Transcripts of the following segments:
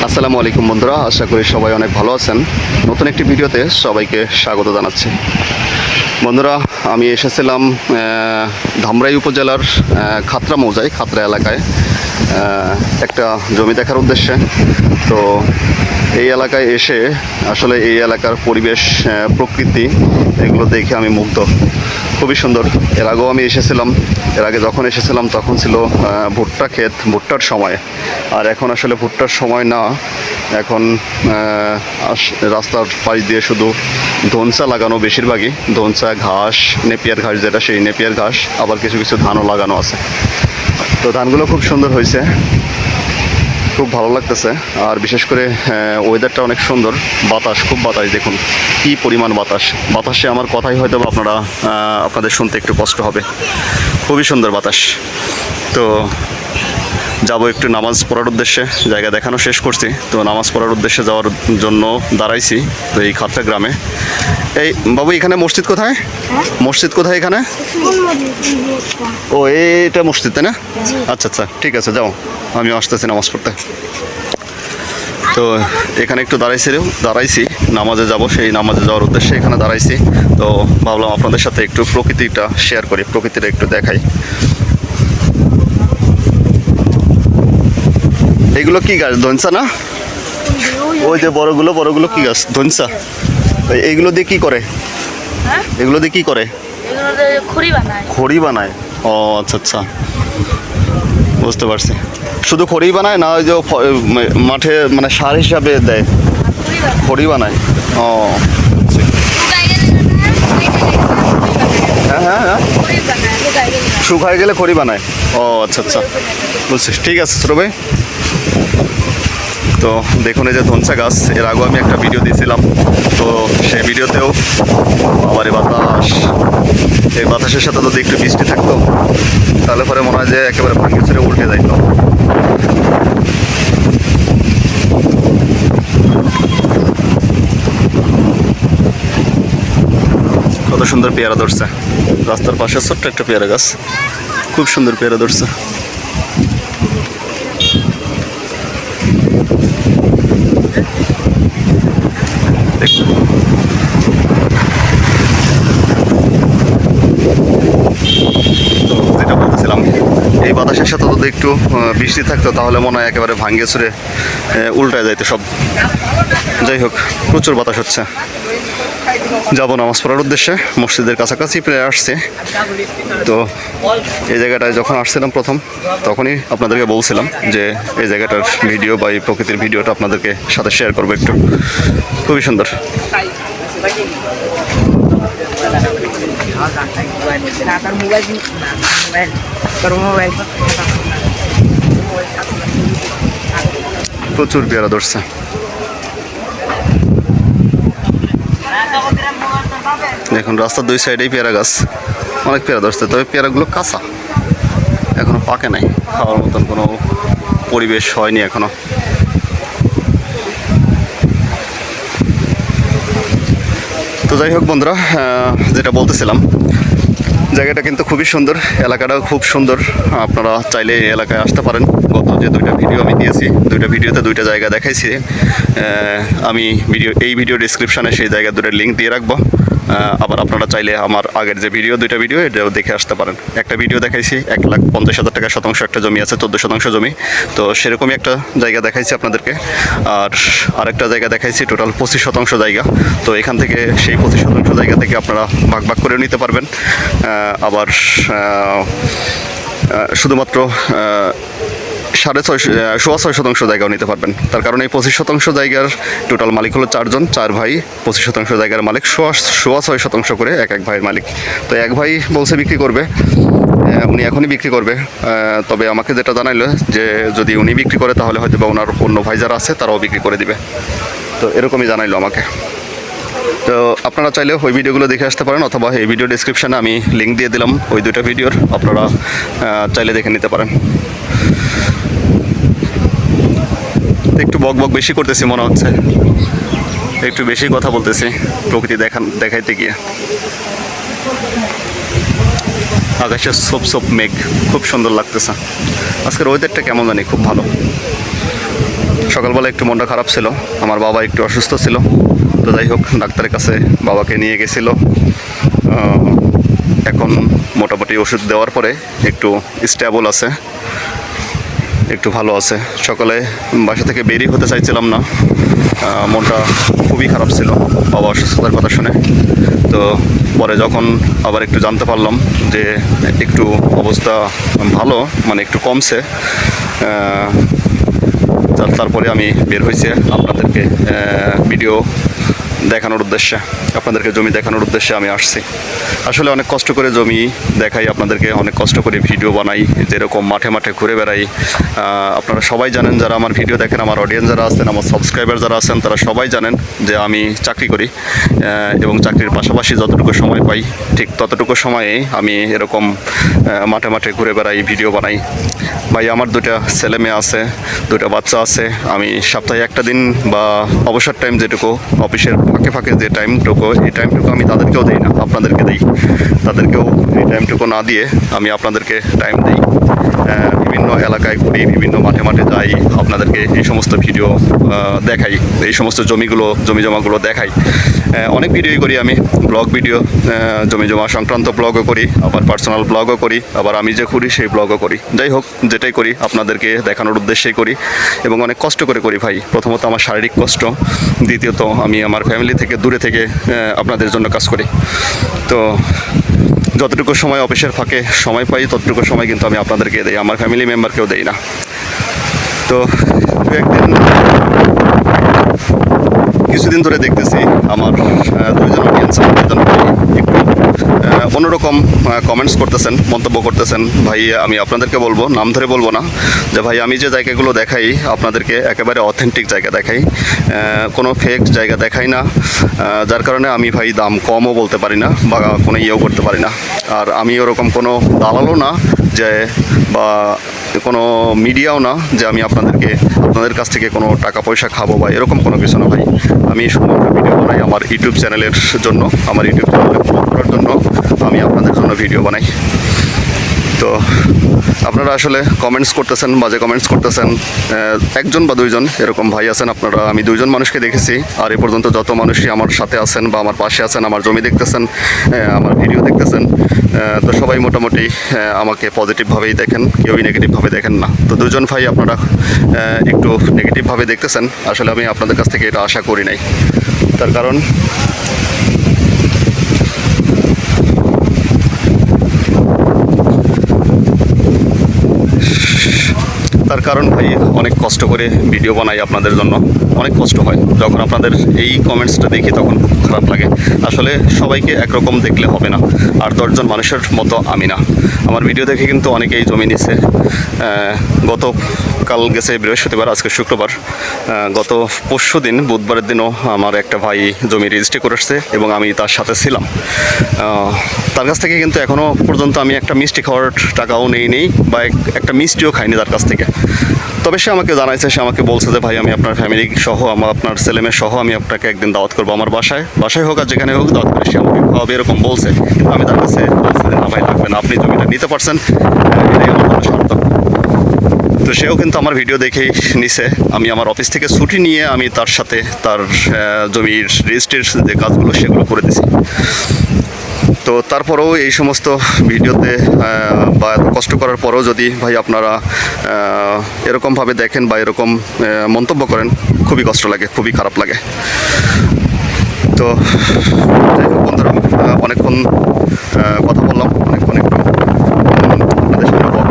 আসসালামু আলাইকুম বন্ধুরা, আশা করি সবাই অনেক ভালো আছেন। নতুন একটি ভিডিওতে সবাইকে স্বাগত জানাচ্ছি। বন্ধুরা, আমি এসেছিলাম ধামরাই উপজেলার খাতড়া মৌজায়, খাতড়া এলাকায় একটা জমি দেখার উদ্দেশ্যে। তো এই এলাকায় এসে আসলে এই এলাকার পরিবেশ, প্রকৃতি, এগুলো দেখে আমি মুগ্ধ। খুবই সুন্দর। এর আগেও আমি এসেছিলাম। এর আগে যখন এসেছিলাম তখন ছিল ভুট্টা ক্ষেত, ভুট্টার সময়। আর এখন আসলে ভুট্টার সময় না, এখন রাস্তার পাশ দিয়ে শুধু ধনসা লাগানো, বেশিরভাগই ধনসা, ঘাস, নেপিয়ার ঘাস, যেটা সেই নেপিয়ার ঘাস। আবার কিছু কিছু ধানও লাগানো আছে। তো ধানগুলো খুব সুন্দর হয়েছে, খুব ভালো লাগতেছে। আর বিশেষ করে ওয়েদারটা অনেক সুন্দর। বাতাস, খুব বাতাস, দেখুন কি পরিমাণ বাতাস। বাতাসে আমার কথাই হয়তো আপনাদের শুনতে একটু কষ্ট হবে। খুবই সুন্দর বাতাস। তো যাব একটু নামাজ পড়ার উদ্দেশ্যে। জায়গা দেখানো শেষ করছি, তো নামাজ পড়ার উদ্দেশ্যে যাওয়ার জন্য দাঁড়াইছি। তো এই খাতড়া গ্রামে। এই বাবু, এখানে মসজিদ কোথায়? মসজিদ কোথায় এখানে? ও, এইটা মসজিদ, তাই না? আচ্ছা আচ্ছা, ঠিক আছে, যাও, আমি আসতেছি নামাজ পড়তে। তো এখানে একটু দাঁড়াইছি, নামাজে যাব, সেই নামাজে যাওয়ার উদ্দেশ্যে এখানে দাঁড়াইছি। তো ভাবলাম আপনাদের সাথে একটু প্রকৃতিটা শেয়ার করি, প্রকৃতিটা একটু দেখাই। এইগুলো কি গাছ? ধনসা না? ওই যে বড়গুলো কি গাছ? ধনসা। এইগুলো দিয়ে কি করে? এগুলো দিয়ে কি করে? খড়ি বানায়। ও আচ্ছা আচ্ছা, বুঝতে পারছি। শুধু খড়ি বানায় না, ওই যে মাঠে মানে সার হিসাবে দেয়? খড়ি বানায়। ও হ্যাঁ হ্যাঁ হ্যাঁ, শুকায় গেলে খড়ি বানায়। ও আচ্ছা আচ্ছা, বুঝছি। ঠিক আছে ছোটো ভাই। তো দেখুন, এই যে ধনসা গাছ, এর আগেও আমি একটা ভিডিও দিয়েছিলাম। তো সেই ভিডিওতেও আবার এই বাতাসের সাথে যদি একটু বৃষ্টি থাকতো, তাহলে পরে মনে হয় যে একেবারে ভাঙে ছেড়ে উল্টে যাইতো। কত সুন্দর পেয়ারা ধরছে রাস্তার পাশে, ছোট্ট একটা পেয়ারা গাছ, খুব সুন্দর পেয়ারা ধরছে। যেটা বলতেছিলাম, এই বাতাসের সাথে যদি একটু বৃষ্টি থাকতো, তাহলে মনে হয় একেবারে ভাঙ্গে চুরে উল্টায় যাইতো সব। যাই হোক, প্রচুর বাতাস হচ্ছে। যাব নামাজ পড়ার উদ্দেশ্যে, মসজিদের কাছাকাছি প্রায় আসছে। তো এই জায়গাটায় যখন আসছিলাম প্রথম, তখনই আপনাদেরকে বলছিলাম যে এই জায়গাটার ভিডিও বা এই প্রকৃতির ভিডিওটা আপনাদেরকে সাথে শেয়ার করবো একটু। খুবই সুন্দর। প্রচুর পেয়ারা ধরছে। দেখুন, রাস্তার দুই সাইডেই পেয়ারা গাছ, অনেক পেয়ারা ধরছে। তবে পেয়ারাগুলো কাঁচা, এখনো পাকে নাই, খাওয়ার মতন কোনো পরিবেশ হয়নি এখনো। তো যাই হোক বন্ধুরা, যেটা বলতেছিলাম, জায়গাটা কিন্তু খুবই সুন্দর, এলাকাটাও খুব সুন্দর। আপনারা চাইলে এই এলাকায় আসতে পারেন। গত যে দুইটা ভিডিও আমি দিয়েছি, দুইটা ভিডিওতে দুইটা জায়গা দেখাইছি। আমি এই ভিডিও ডিসক্রিপশানে সেই জায়গা দুটোর লিঙ্ক দিয়ে রাখবো। আবার আপনারা চাইলে আমার আগের যে দুইটা ভিডিও এটাও দেখে আসতে পারেন। একটা ভিডিও দেখাইছি 1,50,000 টাকা শতাংশ একটা জমি আছে, 14 শতাংশ জমি। তো সেরকমই একটা জায়গা দেখাইছি আপনাদেরকে। আর আরেকটা জায়গা দেখাইছি টোটাল 25 শতাংশ জায়গা। তো এখান থেকে সেই 25 শতাংশ জায়গা থেকে আপনারা ভাগ করে নিতে পারবেন। আবার শুধুমাত্র 6.5 শতাংশ জায়গাও নিতে পারবেন। তার কারণে এই 25 শতাংশ জায়গার টোটাল মালিক হলো 4 জন, 4 ভাই। 25 শতাংশ জায়গার মালিক, 6.5 শতাংশ করে এক ভাইয়ের মালিক। তো এক ভাই বলছে বিক্রি করবে, উনি এখনই বিক্রি করবে। তবে আমাকে যেটা জানাইলো যে যদি উনি বিক্রি করে, তাহলে হয়তো বা ওনার অন্য ভাই যারা আছে তারাও বিক্রি করে দিবে। তো এরকমই জানাইলো আমাকে। তো আপনারা চাইলে ওই ভিডিওগুলো দেখে আসতে পারেন, অথবা এই ভিডিও ডিসক্রিপশানে আমি লিঙ্ক দিয়ে দিলাম ওই দুইটা ভিডিওর, আপনারা চাইলে দেখে নিতে পারেন। একটু বক বেশি করতেছি মনে হচ্ছে, একটু বেশি কথা বলতেছি প্রকৃতি দেখাইতে গিয়ে। আকাশে সোপ মেঘ, খুব সুন্দর লাগতেছে। আজকের ওয়েদারটা কেমন জানি, খুব ভালো। সকালবেলা একটু মনটা খারাপ ছিল, আমার বাবা একটু অসুস্থ ছিল। তো যাই হোক, ডাক্তারের কাছে বাবাকে নিয়ে গেছিল। এখন মোটামুটি ওষুধ দেওয়ার পরে একটু স্টেবল আছে, একটু ভালো আছে। সকালে বাসা থেকে বেরিয়ে হতে চাইছিলাম না, মনটা খুবই খারাপ ছিল বাবা অসুস্থতার কথা শুনে। তো পরে যখন আবার একটু জানতে পারলাম যে একটু অবস্থা ভালো, মানে একটু কমছে, তারপরে আমি বের হয়েছি আপনাদেরকে ভিডিও দেখানোর উদ্দেশ্যে, আপনাদেরকে জমি দেখানোর উদ্দেশ্যে আমি আসছি। আসলে অনেক কষ্ট করে জমি দেখাই আপনাদেরকে, অনেক কষ্ট করে ভিডিও বানাই, যেরকম মাঠে মাঠে ঘুরে বেড়াই। আপনারা সবাই জানেন, যারা আমার ভিডিও দেখেন, আমার অডিয়েন্স যারা আছেন, আমার সাবস্ক্রাইবার যারা আছেন, তারা সবাই জানেন যে আমি চাকরি করি এবং চাকরির পাশাপাশি যতটুকু সময় পাই ঠিক ততটুকু সময়ে আমি এরকম মাঠে মাঠে ঘুরে বেড়াই, ভিডিও বানাই। ভাই আমার দুটা ছেলে মেয়ে আছে, দুটা বাচ্চা আছে। আমি সপ্তাহে একটা দিন বা অবসর টাইম যেটুকু অফিসের ফাঁকে ফাঁকে যে টাইমটুকু, এই টাইমটুকু আমি তাদেরকেও দিই না, আপনাদেরকে দিই। তাদেরকেও এই টাইমটুকু না দিয়ে আমি আপনাদেরকে টাইম দিই। বিভিন্ন এলাকায় ঘুরি, বিভিন্ন মাঠে মাঠে যাই, আপনাদেরকে এই সমস্ত ভিডিও দেখাই, এই সমস্ত জমি জমাগুলো দেখাই। অনেক ভিডিওই করি আমি, ব্লগ ভিডিও, জমি জমা সংক্রান্ত ব্লগও করি, আবার পার্সোনাল ব্লগও করি, আবার আমি যে করি সেই ব্লগও করি। যাই হোক, যেটাই করি আপনাদেরকে দেখানোর উদ্দেশ্যেই করি এবং অনেক কষ্ট করে করি ভাই। প্রথমত আমার শারীরিক কষ্ট, দ্বিতীয়ত আমি আমার ফ্যামিলি থেকে দূরে থেকে আপনাদের জন্য কাজ করি। তো যতটুকু সময় অফিসের ফাঁকে সময় পাই ততটুকু সময় কিন্তু আমি আপনাদেরকে দিই, আমার ফ্যামিলি মেম্বারকেও দেই না। তো দু একদিন কিছুদিন ধরে দেখতেছি আমার দুইজন অডিয়েন্স, দুজন একটু অন্যরকম কমেন্টস করতেছেন, মন্তব্য করতেছেন। ভাই আমি আপনাদেরকে বলবো, নাম ধরে বলবো না, যে ভাই আমি যে জায়গাগুলো দেখাই আপনাদেরকে একেবারে অথেন্টিক জায়গা দেখাই, কোনো ফেক জায়গা দেখাই না। যার কারণে আমি ভাই দাম কমও বলতে পারি না বা কোনো ইয়েও করতে পারি না। আর আমি ওরকম কোনো দালালও না যে, বা কোনো মিডিয়াও না যে আমি আপনাদের কাছ থেকে কোনো টাকা পয়সা খাবো বা এরকম কোনো কিছু না ভাই। আমি শুধুমাত্র ভিডিও বানাই আমার ইউটিউব চ্যানেলের জন্য, আমার ইউটিউব চ্যানেলে গ্রো করার জন্য আমি আপনাদের জন্য ভিডিও বানাই। তো আপনারা আসলে কমেন্টস করতেছেন, বাজে কমেন্টস করতেছেন, একজন বা দুইজন এরকম ভাই আছেন আপনারা। আমি দুইজন মানুষকে দেখেছি, আর এ পর্যন্ত যত মানুষই আমার সাথে আছেন বা আমার পাশে আছেন, আমার জমি দেখতেছেন, আমার ভিডিও দেখতেছেন, তো সবাই মোটামুটি আমাকে পজিটিভভাবেই দেখেন, কেউই নেগেটিভভাবে দেখেন না। তো দুজন ভাই আপনারা একটু নেগেটিভভাবে দেখতেছেন, আসলে আমি আপনাদের কাছ থেকে এটা আশা করি নাই। তার কারণ ভাই অনেক কষ্ট করে ভিডিও বানাই আপনাদের জন্য, অনেক কষ্ট হয়। যখন আপনাদের এই কমেন্টসটা দেখি তখন খুব খারাপ লাগে। আসলে সবাইকে একরকম দেখলে হবে না, আর 10জন মানুষের মতো আমি না। আমার ভিডিও দেখে কিন্তু অনেকেই জমি নিছে। গতকাল গেছে বৃহস্পতিবার, আজকে শুক্রবার, গত পরশু দিন বুধবারের দিনও আমার একটা ভাই জমি রেজিস্ট্রি করেছে এবং আমি তার সাথে ছিলাম। তার কাছ থেকে কিন্তু এখনও পর্যন্ত আমি একটা মিষ্টি খাওয়ার টাকাও নেই বা একটা মিষ্টিও খাইনি তার কাছ থেকে। তবে সে আমাকে জানাইছে, সে আমাকে বলছে যে ভাই আমি আপনার ফ্যামিলি সহ, আপনার ছেলেমেয়ে সহ আমি আপনাকে একদিন দাওয়াত করবো আমার বাসায় হোক আর যেখানে হোক দাওয়াত করে সে আমাকে খাওয়াবে, এরকম বলছে। কিন্তু আমি তার কাছে বলছি যে না ভাই লাগবে না, আপনি জমিটা নিতে পারছেন, এটাই আমার জন্য শর্ত। তো সেও কিন্তু আমার ভিডিও দেখেই নিছে। আমি আমার অফিস থেকে ছুটি নিয়ে আমি তার সাথে তার জমির রেজিস্ট্রির যে কাজগুলো সেগুলো করে দিছি। তো তারপরেও এই সমস্ত ভিডিওতে বা এত কষ্ট করার পরেও যদি ভাই আপনারা এরকমভাবে দেখেন বা এরকম মন্তব্য করেন, খুবই কষ্ট লাগে, খুবই খারাপ লাগে। তো যাই হোক বন্ধুরা, অনেকক্ষণ কথা বললাম, অনেকক্ষণ একটু আপনাদের সামনে বললাম।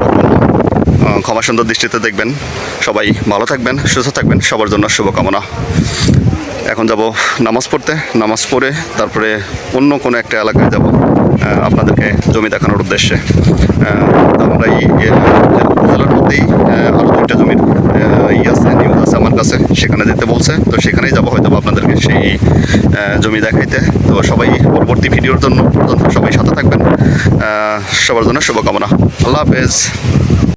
ক্ষমা সুন্দর দৃষ্টিতে দেখবেন। সবাই ভালো থাকবেন, সুস্থ থাকবেন, সবার জন্য শুভকামনা। এখন যাব নামাজ পড়তে, নামাজ পড়ে তারপরে অন্য কোনো একটা এলাকায় যাব আপনাদেরকে জমি দেখানোর উদ্দেশ্যে। আমরা এই উপজেলার মধ্যেই আরও 2টা জমির নিউজ আছে আমার কাছে, সেখানে যেতে বলছে। তো সেখানেই যাবো হয়তো আপনাদেরকে সেই জমি দেখাইতে। তো সবাই পরবর্তী ভিডিওর জন্য পর্যন্ত সবাই সাথে থাকবেন। সবার জন্য শুভকামনা। আল্লাহ হাফেজ।